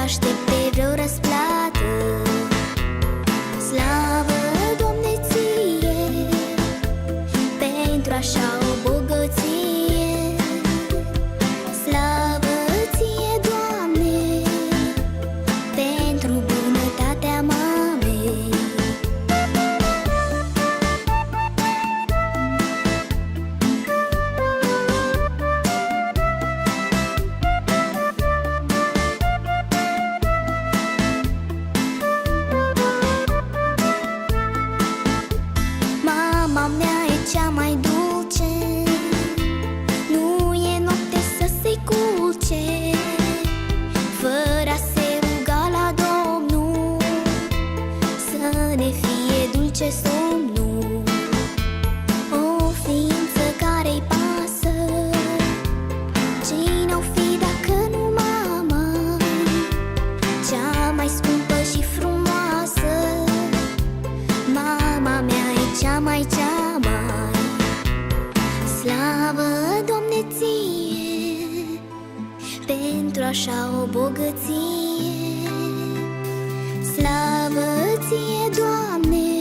aștepte vreo răsplată. Slavă, Doamne, ție, pentru așa o bogăție. Slavă ție, Doamne, pentru bunătatea mamei. Mama mea e cea mai dulce, nu e noapte să se culce fără a se ruga la Domnul, să ne fie dulce somnul. O ființă care-i pasă, cine-o fi dacă nu mama, cea mai scumpă și frumoasă. Mama mea e cea mai. Slavă, Doamne, ție, pentru așa o bogăție. Slavă ție, Doamne,